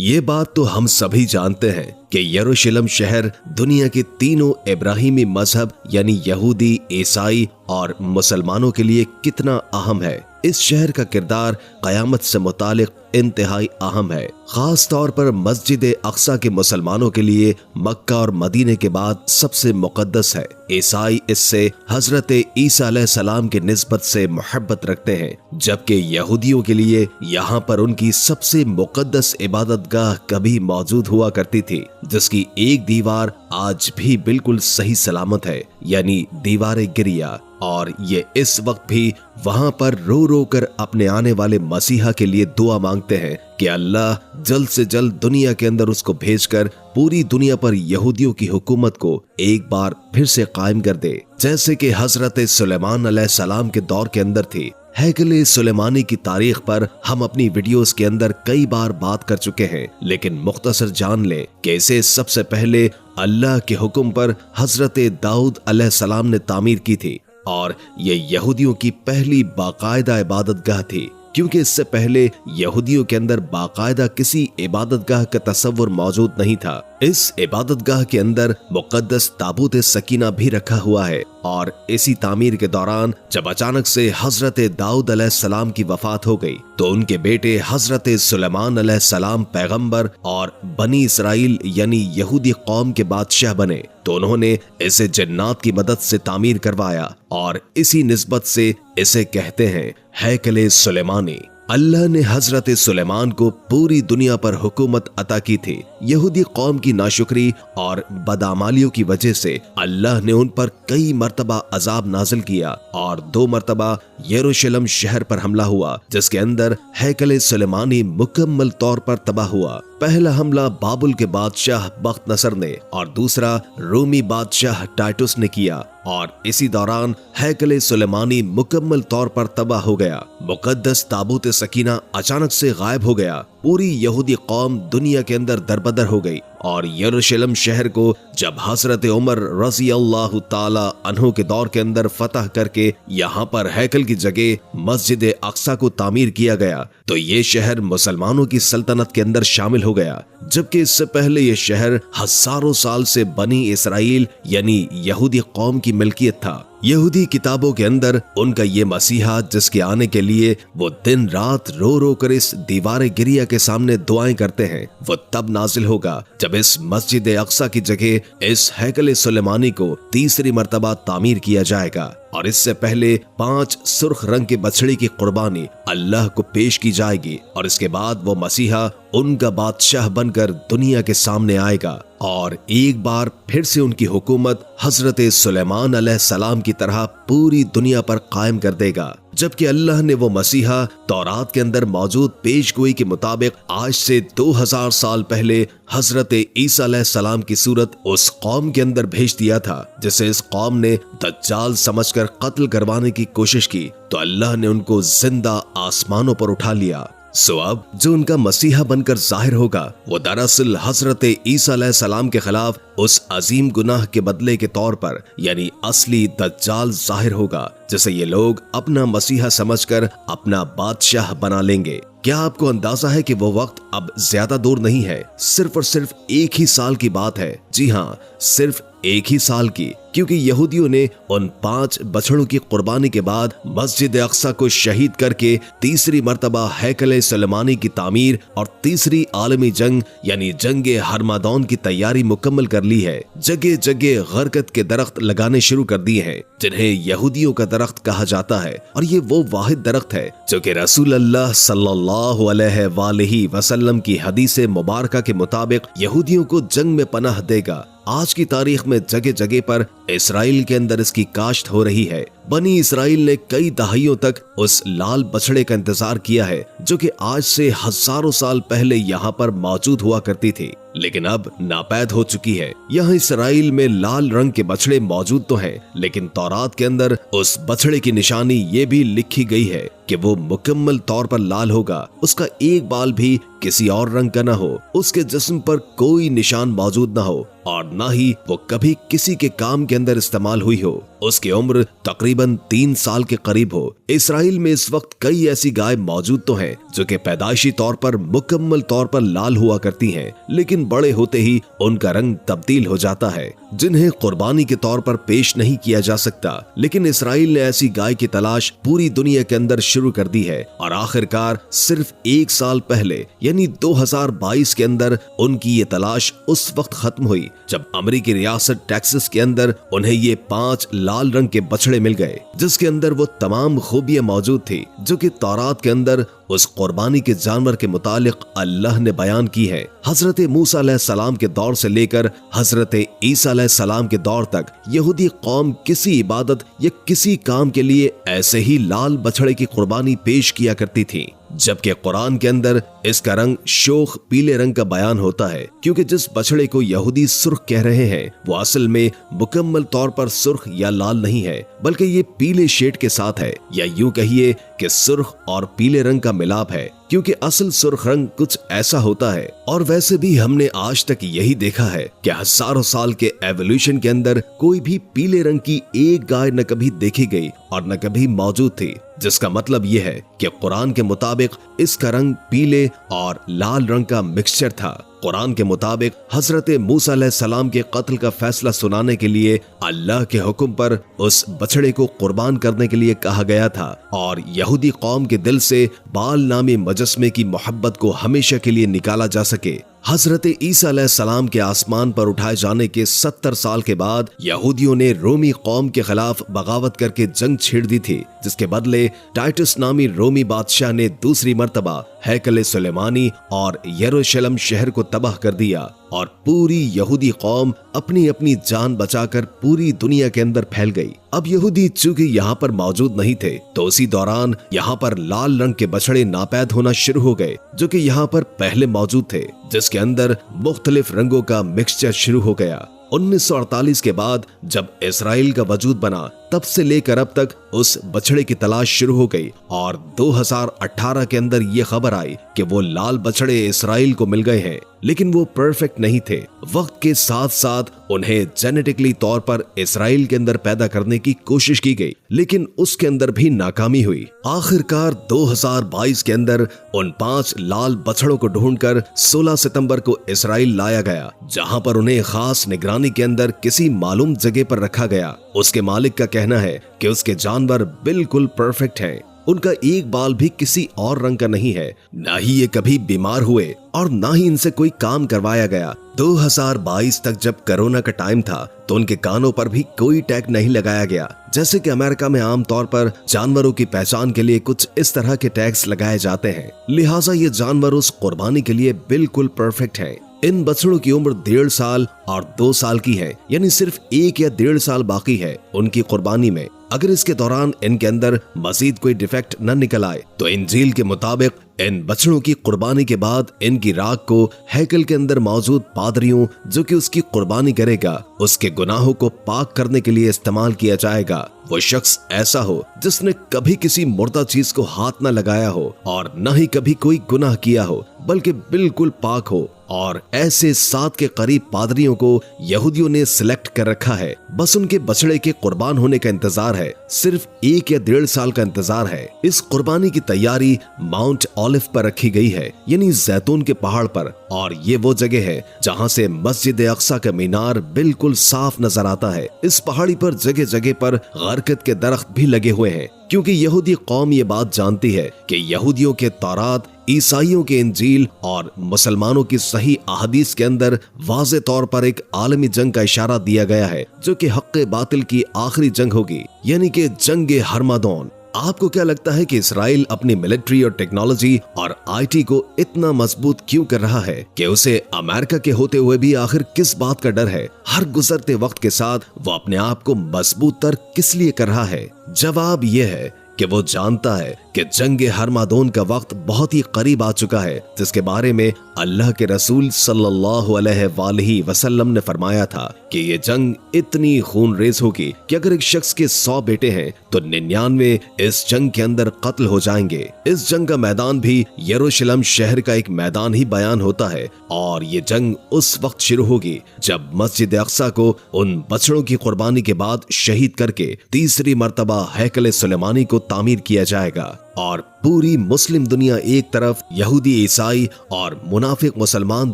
ये बात तो हम सभी जानते हैं कि यरूशलेम शहर दुनिया के तीनों इब्राहिमी मजहब यानी यहूदी, ईसाई और मुसलमानों के लिए कितना अहम है। इस शहर का किरदार क़यामत से मुतालिक इंतहाई अहम है। खास तौर पर मस्जिद अक्सा के मुसलमानों के लिए मक्का और मदीने के बाद सबसे मुकद्दस है। ईसाई इससे हजरत ईसा अलैहिस्सलाम की निस्बत से मोहब्बत रखते हैं, जबकि यहूदियों के लिए यहाँ पर उनकी सबसे मुकद्दस इबादतगाह कभी मौजूद हुआ करती थी, जिसकी एक दीवार आज भी बिल्कुल सही सलामत है, यानी दीवार गिरिया। और ये इस वक्त भी वहां पर रो रो कर अपने आने वाले मसीहा के लिए दुआ मांगते हैं कि अल्लाह जल्द से जल्द दुनिया के अंदर उसको भेजकर पूरी दुनिया पर यहूदियों की हुकूमत को एक बार फिर से कायम कर दे, जैसे कि हजरत सुलेमान अलैहिस्सलाम के दौर के अंदर थी। हैकल सुलेमानी की तारीख पर हम अपनी वीडियोस के अंदर कई बार बात कर चुके हैं, लेकिन मुख्तसर जान लें कि इसे सबसे पहले अल्लाह के हुक्म पर हजरत दाऊद अलैहिस्सलाम ने तामीर की थी और ये यहूदियों की पहली बाकायदा इबादतगाह थी, क्योंकि इससे पहले यहूदियों के अंदर बाकायदा किसी इबादतगाह का तस्वुर मौजूद नहीं था। इस इबादतगाह के अंदर मुकद्दस ताबूत सकीना भी रखा हुआ है और इसी तामीर के दौरान जब अचानक से हजरत दाऊद अलैहिस्सलाम की वफात हो गई तो उनके बेटे हजरत सुलेमान अलैहिस्सलाम पैगंबर और बनी इसराइल यानी यहूदी कौम के बादशाह बने, तो उन्होंने इसे जन्नात की मदद से तामीर करवाया और इसी निस्बत से इसे कहते हैं हैकल सुलेमानी। अल्लाह ने हजरत सुलेमान को पूरी दुनिया पर हुकूमत अता की थी। यहूदी कौम की नाशुक्री और बदआमालियों की वजह से अल्लाह ने उन पर कई मर्तबा अजाब नाजिल किया और 2 मर्तबा यरूशलेम शहर पर हमला हुआ, जिसके अंदर हैकल सुलेमानी मुकम्मल तौर पर तबाह हुआ। पहला हमला बाबुल के बादशाह बख्त नसर ने और दूसरा रोमी बादशाह टाइटुस ने किया और इसी दौरान हैकल सुलेमानी मुकम्मल तौर पर तबाह हो गया। मुकद्दस ताबूत सकीना अचानक से गायब हो गया। पूरी यहूदी कौम दुनिया के अंदर दरबदर हो गई और यरूशलेम शहर को जब हजरत उमर रज़ी अल्लाह ताला अन्हु के दौर के अंदर फतह करके यहाँ पर हैकल की जगह मस्जिद अक्सा को तामीर किया गया तो ये शहर मुसलमानों की सल्तनत के अंदर शामिल हो गया, जबकि इससे पहले ये शहर हजारों साल से बनी इसराइल यानी यहूदी कौम की मिल्कियत था। यहूदी किताबों के अंदर उनका ये मसीहा जिसके आने के लिए वो दिन रात रो रो कर इस दीवार गिरिया के सामने दुआएं करते हैं, वो तब नाजिल होगा जब इस मस्जिद अक्सा की जगह इस हैकल सुलेमानी को तीसरी मर्तबा तामीर किया जाएगा और इससे पहले 5 सुर्ख रंग के बछड़े की कुर्बानी अल्लाह को पेश की जाएगी और इसके बाद वो मसीहा उनका बादशाह बनकर दुनिया के सामने आएगा और एक बार फिर से उनकी हुकूमत हजरत सुलेमान अलैहिस्सलाम की तरह पूरी दुनिया पर कायम कर देगा। जबकि अल्लाह ने वो मसीहा तौरात के अंदर मौजूद पेशगोई के मुताबिक आज से 2000 साल पहले हजरत ईसा अलैहिस्सलाम की सूरत उस कौम के अंदर भेज दिया था, जिसे इस कौम ने दज्जाल समझकर कत्ल करवाने की कोशिश की, तो अल्लाह ने उनको जिंदा आसमानों पर उठा लिया। सो अब जो उनका मसीहा बनकर जाहिर होगा वो दरअसल हजरत ईसा अलैहिस्सलाम के खिलाफ उस अजीम गुनाह के बदले के तौर पर यानी असली दज्जाल जाहिर होगा, जिसे ये लोग अपना मसीहा समझकर अपना बादशाह बना लेंगे। क्या आपको अंदाजा है कि वो वक्त अब ज्यादा दूर नहीं है, सिर्फ और सिर्फ 1 ही साल की बात है। जी हाँ, सिर्फ 1 ही साल की, क्योंकि यहूदियों ने उन 5 बछड़ों की कुर्बानी के बाद मस्जिद अक्सा को शहीद करके तीसरी मर्तबा हैकल सुलेमानी की तामीर और तीसरी आलमी जंग यानी जंगे हरमादौन की तैयारी मुकम्मल कर ली है। जगह जगह गरकत के दरख्त लगाने शुरू कर दिए हैं, जिन्हें यहूदियों का दरख्त कहा जाता है और ये वो वाहिद दरख्त है जो कि रसूल अल्लाह सल्लल्लाहु अलैहि वसल्लम की हदीस मुबारका के मुताबिक यहूदियों को जंग में पनाह देगा। आज की तारीख में जगह जगह पर इसराइल के अंदर इसकी काश्त हो रही है। बनी इसराइल ने कई दहाइयों तक उस लाल बछड़े का इंतजार किया है जो कि आज से हजारों साल पहले यहाँ पर मौजूद हुआ करती थी, लेकिन अब नापैद हो चुकी है। यहाँ इसराइल में लाल रंग के बछड़े मौजूद तो हैं, लेकिन तौरात के अंदर उस बछड़े की निशानी ये भी लिखी गई है कि वो मुकम्मल तौर पर लाल होगा, उसका एक बाल भी किसी और रंग का न हो, उसके जिस्म पर कोई निशान मौजूद न हो और न ही वो कभी किसी के काम के अंदर इस्तेमाल हुई हो। उसकी उम्र तकरीबन 3 साल के करीब हो। इसराइल में इस वक्त कई ऐसी गाय मौजूद तो हैं जो कि पैदाइशी तौर पर मुकम्मल तौर पर लाल हुआ करती हैं, लेकिन बड़े होते ही उनका रंग तब्दील हो जाता है, जिन्हें कुर्बानी के तौर पर पेश नहीं किया जा सकता। लेकिन इसराइल ने ऐसी गाय की तलाश पूरी दुनिया के अंदर शुरू कर दी है और आखिरकार सिर्फ 1 साल पहले यानी 2022 के अंदर उनकी ये तलाश उस वक्त खत्म हुई जब अमेरिकी रियासत टेक्सास के अंदर उन्हें ये 5 लाल रंग के बछड़े मिल गए, जिसके अंदर वो तमाम खूबियां मौजूद थी जो कि तौरात के अंदर उस कुर्बानी के जानवर के मुतालिक अल्लाह ने बयान की है। हजरत मूसा अलैहिस्सलाम के दौर से लेकर हजरत ईसा अलैहिस्सलाम के दौर तक यहूदी कौम किसी इबादत या किसी काम के लिए ऐसे ही लाल बछड़े की कुर्बानी पेश किया करती थी, जबकि कुरान के अंदर इसका रंग शोख पीले रंग का बयान होता है, क्योंकि जिस बछड़े को यहूदी सुर्ख कह रहे हैं वो असल में मुकम्मल तौर पर सुर्ख या लाल नहीं है, बल्कि ये पीले शेड के साथ है, या यूं कहिए कि सुर्ख और पीले रंग का मिलाप है, क्योंकि असल सुर्ख रंग कुछ ऐसा होता है। और वैसे भी हमने आज तक यही देखा है कि हजारों साल के एवोल्यूशन के अंदर कोई भी पीले रंग की एक गाय न कभी देखी गई और न कभी मौजूद थी, जिसका मतलब यह है कि कुरान के मुताबिक इसका रंग पीले और लाल रंग का मिक्सचर था। कुरान के मुताबिक हजरत मूसा अलैहिस्सलाम के कत्ल का फैसला सुनाने के लिए अल्लाह के हुक्म पर उस बछड़े को कुर्बान करने के लिए कहा गया था और यहूदी कौम के दिल से बाल नामी मुजस्मे की मोहब्बत को हमेशा के लिए निकाला जा सके। हजरत ईसा अलैहिस्सलाम के आसमान पर उठाए जाने के 70 साल के बाद यहूदियों ने रोमी कौम के खिलाफ बगावत करके जंग छेड़ दी थी, जिसके बदले टाइटस नामी रोमी बादशाह ने दूसरी मर्तबा हैकल सुलेमानी और यरूशलेम शहर को तबाह कर दिया और पूरी यहूदी कौम अपनी अपनी जान बचाकर पूरी दुनिया के अंदर फैल गई। अब यहूदी चूंकि यहाँ पर मौजूद नहीं थे तो उसी दौरान यहाँ पर लाल रंग के बछड़े नापैद होना शुरू हो गए, जो कि यहाँ पर पहले मौजूद थे, जिसके अंदर मुख्तलिफ रंगों का मिक्सचर शुरू हो गया। 1948 के बाद जब इसराइल का वजूद बना तब से लेकर अब तक उस बछड़े की तलाश शुरू हो गई और 2018 के अंदर ये खबर आई कि वो लाल बछड़े इसराइल को मिल गए हैं, लेकिन वो परफेक्ट नहीं थे। वक्त के साथ साथ उन्हें जेनेटिकली तौर पर इसराइल के अंदर पैदा करने की कोशिश की गई, लेकिन उसके अंदर भी नाकामी हुई। आखिरकार 2022 के अंदर उन 5 लाल बछड़ों को ढूंढकर 16 सितंबर को इसराइल लाया गया, जहां पर उन्हें खास निगरानी के अंदर किसी मालूम जगह पर रखा गया। उसके मालिक का कहना है कि उसके जानवर बिल्कुल परफेक्ट हैं। उनका एक बाल भी किसी और रंग का नहीं है, ना ही ये कभी बीमार हुए और ना ही इनसे कोई काम करवाया गया। 2022 तक जब कोरोना का टाइम था तो उनके कानों पर भी कोई टैग नहीं लगाया गया, जैसे कि अमेरिका में आमतौर पर जानवरों की पहचान के लिए कुछ इस तरह के टैग्स लगाए जाते हैं। लिहाजा ये जानवर उस कुर्बानी के लिए बिल्कुल परफेक्ट है। इन बछड़ों की उम्र 1.5 साल और 2 साल की है, यानी सिर्फ 1 या 1.5 साल बाकी है उनकी कुर्बानी में। अगर इसके दौरान इनके अंदर मजीद कोई डिफेक्ट न निकल आए तो इंजील के मुताबिक इन बछड़ों की कुर्बानी के बाद इनकी राख को हैकल के अंदर मौजूद पादरियों जो कि उसकी कुर्बानी करेगा उसके गुनाहों को पाक करने के लिए इस्तेमाल किया जाएगा। वो शख्स ऐसा हो जिसने कभी किसी मुर्दा चीज को हाथ न लगाया हो और न ही कभी कोई गुनाह किया हो, बल्कि बिल्कुल पाक हो। और ऐसे 7 के करीब पादरियों को यहूदियों ने सिलेक्ट कर रखा है। बस उनके बछड़े के कुर्बान होने का इंतजार है, सिर्फ 1 या 1.5 साल का इंतजार है। इस कुर्बानी की तैयारी माउंट ऑलिव पर रखी गई है, यानी जैतून के पहाड़ पर, और ये वो जगह है जहाँ से मस्जिद अक्सा का मीनार बिल्कुल साफ नजर आता है। इस पहाड़ी पर जगह जगह पर गरकत के दरख्त भी लगे हुए हैं, क्योंकि यहूदी कौम ये बात जानती है कि यहूदियों के तौरात, ईसाइयों के इंजील और मुसलमानों की सही अहादीस के अंदर वाज़े तौर पर एक आलमी जंग का इशारा दिया गया है, जो कि हक़ बातिल की आखिरी जंग होगी, यानी कि जंग हरमादोन। आपको क्या लगता है कि इसराइल अपनी मिलिट्री और टेक्नोलॉजी और आईटी को इतना मजबूत क्यों कर रहा है कि उसे अमेरिका के होते हुए भी आखिर किस बात का डर है? हर गुजरते वक्त के साथ वो अपने आप को मजबूत तर किस लिए कर रहा है? जवाब यह है कि वो जानता है कि जंग हरमादोन का वक्त बहुत ही करीब आ चुका है, जिसके बारे में अल्लाह के रसूल सल्लल्लाहु अलैहि वसल्लम ने फरमाया था कि ये जंग इतनी खूनरेज होगी कि अगर एक शख्स के 100 बेटे हैं तो 99 इस जंग के अंदर कत्ल हो जाएंगे। इस जंग का मैदान भी यरूशलेम शहर का एक मैदान ही बयान होता है और ये जंग उस वक्त शुरू होगी जब मस्जिद अक्सा को उन बछड़ों की कुर्बानी के बाद शहीद करके तीसरी मर्तबा हैकल सुलेमानी को तामीर किया जाएगा और पूरी मुस्लिम दुनिया एक तरफ, यहूदी ईसाई और मुनाफिक मुसलमान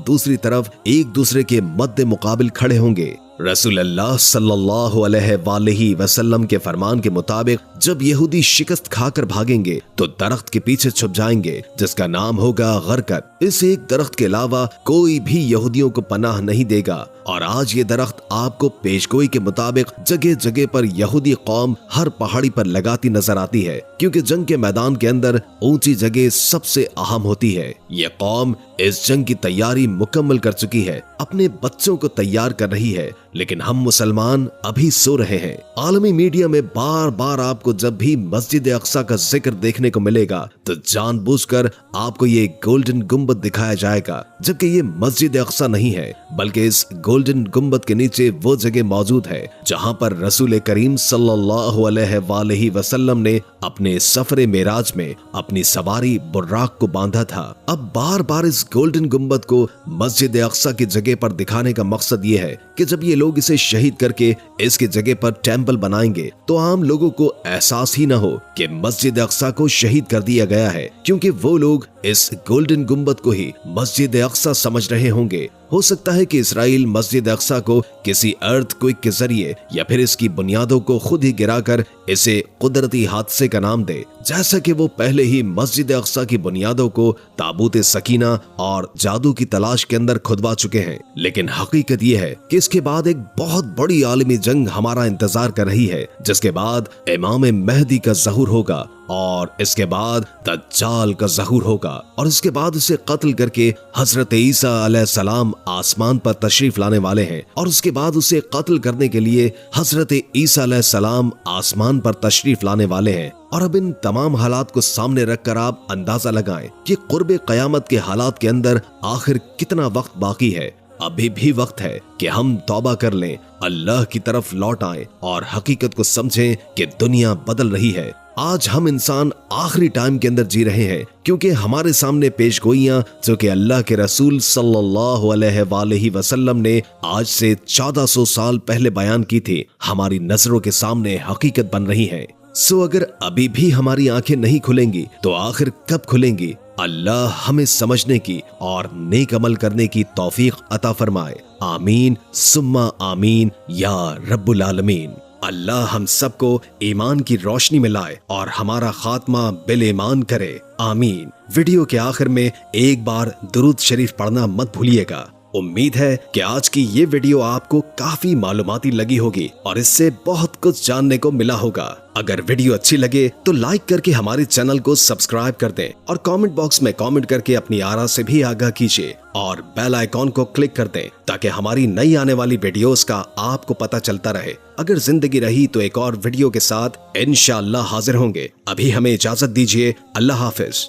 दूसरी तरफ एक दूसरे के मद्दे मुकाबिल खड़े होंगे। रसूल अल्लाह सल्लल्लाहु अलैहि वसल्लम के फरमान के मुताबिक जब यहूदी शिकस्त खाकर भागेंगे तो दरख्त के पीछे छुप जाएंगे जिसका नाम होगा गरकत। इस एक दरख्त के अलावा कोई भी यहूदियों को पनाह नहीं देगा और आज ये दरख्त आपको पेशगोई के मुताबिक जगह जगह पर यहूदी कौम हर पहाड़ी पर लगाती नजर आती है, क्योंकि जंग के मैदान के अंदर ऊंची जगह सबसे अहम होती है। ये कौम इस जंग की तैयारी मुकम्मल कर चुकी है, अपने बच्चों को तैयार कर रही है, लेकिन हम मुसलमान अभी सो रहे हैं। आलमी मीडिया में बार बार आपको जब भी मस्जिद अक्सा का जिक्र देखने को मिलेगा तो जानबूझकर आपको ये गोल्डन गुम्बद दिखाया जाएगा, जबकि ये मस्जिद अक्सा नहीं है, बल्कि इस गोल्डन गुम्बद के नीचे वो जगह मौजूद है जहां पर रसूल करीम सल्लल्लाहु अलैहि वसल्लम ने अपने सफरे मेराज में अपनी सवारी बुर्राक को बांधा था। अब बार बार इस गोल्डन गुम्बद को मस्जिद अक्सा की जगह पर दिखाने का मकसद ये है कि जब ये लोग इसे शहीद करके इसकी जगह पर टेंपल बनाएंगे तो आम लोगों को एहसास ही न हो कि मस्जिद अक्सा को शहीद कर दिया गया है, क्योंकि वो लोग इस गोल्डन गुम्बद को ही मस्जिद अक्सा समझ रहे होंगे। हो सकता है कि इसराइल मस्जिद अक्सा को किसी अर्थक्वेक के जरिए या फिर इसकी बुनियादों को खुद ही गिराकर इसे कुदरती हादसे का नाम दे, जैसा कि वो पहले ही मस्जिद अक्सा की बुनियादों को ताबूत सकीना और जादू की तलाश के अंदर खुदवा चुके हैं। लेकिन हकीकत यह है कि इसके बाद एक बहुत बड़ी आलमी जंग हमारा इंतजार कर रही है, जिसके बाद इमाम महदी का ज़हूर होगा और इसके बाद दज्जाल का ज़हूर होगा और इसके बाद उसे कत्ल करके हजरत ईसा अलैहिस्सलाम आसमान पर तशरीफ लाने वाले हैं और उसके बाद उसे कत्ल करने के लिए हजरत ईसा अलैहिस्सलाम आसमान पर तशरीफ लाने वाले हैं। और अब इन तमाम हालात को सामने रखकर आप अंदाजा लगाएं कि कुर्बे क़यामत के हालात के अंदर आखिर कितना वक्त बाकी है। अभी भी वक्त है कि हम तौबा कर लें, अल्लाह की तरफ लौट आएं और हकीकत को समझें कि दुनिया बदल रही है। आज हम इंसान आखिरी टाइम के अंदर जी रहे हैं, क्योंकि हमारे सामने पेशगोइयां जो कि अल्लाह के रसूल सल्लल्लाहु अलैहि वसल्लम ने आज से 1400 साल पहले बयान की थी, हमारी नजरों के सामने हकीकत बन रही है। सो अगर अभी भी हमारी आंखें नहीं खुलेंगी तो आखिर कब खुलेंगी? अल्लाह हमें समझने की और नेक अमल करने की तौफीक अता फरमाए। आमीन सुम्मा आमीन या रब्बुल आलमीन। अल्लाह हम सबको ईमान की रोशनी में लाए और हमारा खात्मा बिल ईमान करे। आमीन। वीडियो के आखिर में एक बार दुरूद शरीफ पढ़ना मत भूलिएगा। उम्मीद है कि आज की ये वीडियो आपको काफी मालूमाती लगी होगी और इससे बहुत कुछ जानने को मिला होगा। अगर वीडियो अच्छी लगे तो लाइक करके हमारे चैनल को सब्सक्राइब कर दें और कमेंट बॉक्स में कमेंट करके अपनी आरा से भी आगाह कीजिए और बेल आइकॉन को क्लिक कर दें ताकि हमारी नई आने वाली वीडियोस का आपको पता चलता रहे। अगर जिंदगी रही तो एक और वीडियो के साथ इंशाअल्लाह हाजिर होंगे। अभी हमें इजाजत दीजिए। अल्लाह हाफिज।